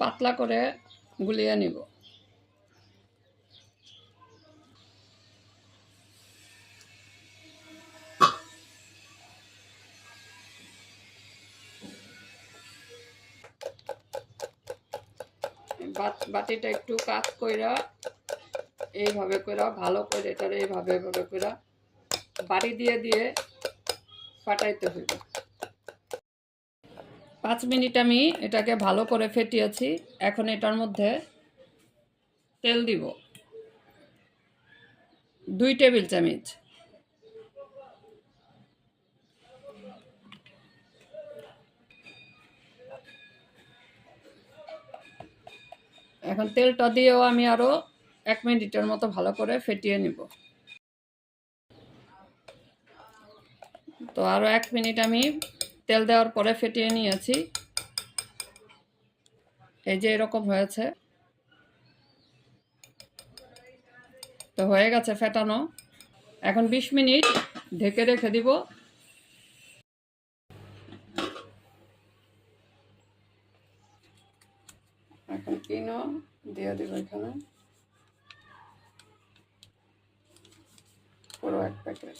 পাতলা করে গুলিয়ে নিব। বাটিটা একটু কাজ কইরা এইভাবে কইরা ভালো করে এটার এইভাবে এভাবে কইরা বাড়ি দিয়ে দিয়ে ফাটাইতে হইব। 5 মিনিট আমি এটাকে ভালো করে ফেটিয়েছি। এখন এটার মধ্যে তেল দিব 2 টেবিল চামচ। এখন তেলটা দিয়েও আমি আরো 1 মিনিটের মতো ভালো করে ফেটিয়ে নিব। তো আরো 1 মিনিট আমি তেল দেওয়ার পরে ফেটিয়ে নিয়েছি। এই যে এরকম হয়েছে। তো হয়ে গেছে ফেটানো। এখন 20 মিনিট ঢেকে রেখে দিব। এখন কিনো দিয়ে দিব এখানে পুরো 1 প্যাকেট।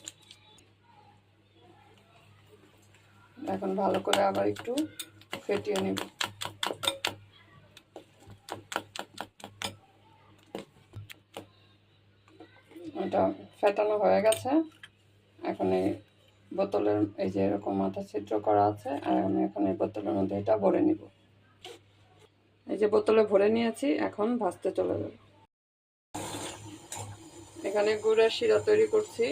এখন ভালো করে আবার একটু ফেটিয়ে নিব। এটা ফেটানো হয়ে গেছে। এখন এই বোতলের এই যে এরকম মাথা ছিদ্র করা আছে, আর আমি এখন এই বোতলের মধ্যে এটা ভরে নিব। এই যে বোতলে ভরে নিয়েছি, এখন ভাজতে চলে যাব। এখানে গুড়ের শিরা তৈরি করছি।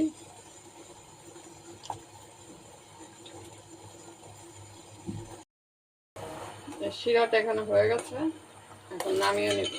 শিরাটা এখানে হয়ে গেছে, এখন নামিয়ে নিব।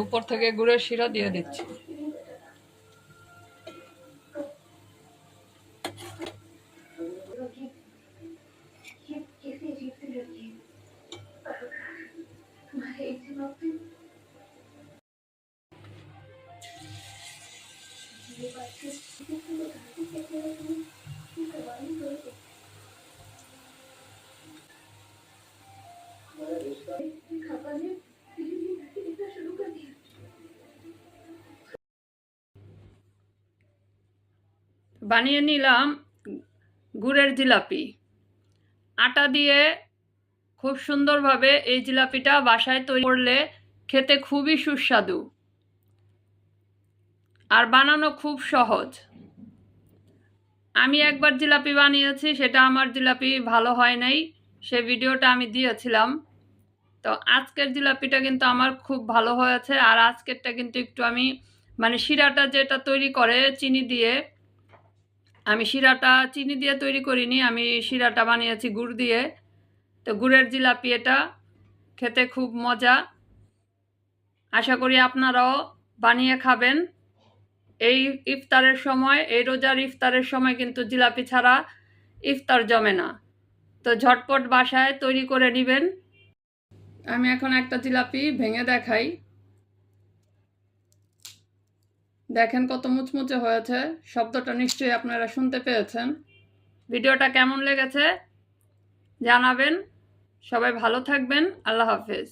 উপর থেকে গুড়ের শিরা দিয়ে দিচ্ছি। বানিয়ে নিলাম গুড়ের জিলাপি। আটা দিয়ে খুব সুন্দরভাবে এই জিলাপিটা বাসায় তৈরি করলে খেতে খুবই সুস্বাদু আর বানানো খুব সহজ। আমি একবার জিলাপি বানিয়েছি, সেটা আমার জিলাপি ভালো হয় নাই, সে ভিডিওটা আমি দিয়েছিলাম। তো আজকের জিলাপিটা কিন্তু আমার খুব ভালো হয়েছে। আর আজকেরটা কিন্তু একটু আমি মানে শিরাটা যেটা তৈরি করে চিনি দিয়ে, আমি শিরাটা চিনি দিয়ে তৈরি করিনি, আমি শিরাটা বানিয়েছি গুড় দিয়ে। তো গুড়ের জিলাপি এটা খেতে খুব মজা। আশা করি আপনারাও বানিয়ে খাবেন। এই ইফতারের সময়, এই রোজার ইফতারের সময় কিন্তু জিলাপি ছাড়া ইফতার জমে না। তো ঝটপট বাসায় তৈরি করে নেবেন। আমি এখন একটা জিলাপি ভেঙে দেখাই। দেখেন কত মুচমুচে হয়েছে। শব্দটা নিশ্চয়ই আপনারা শুনতে পেয়েছেন। ভিডিওটা কেমন লেগেছে জানাবেন। সবাই ভালো থাকবেন। আল্লাহ হাফেজ।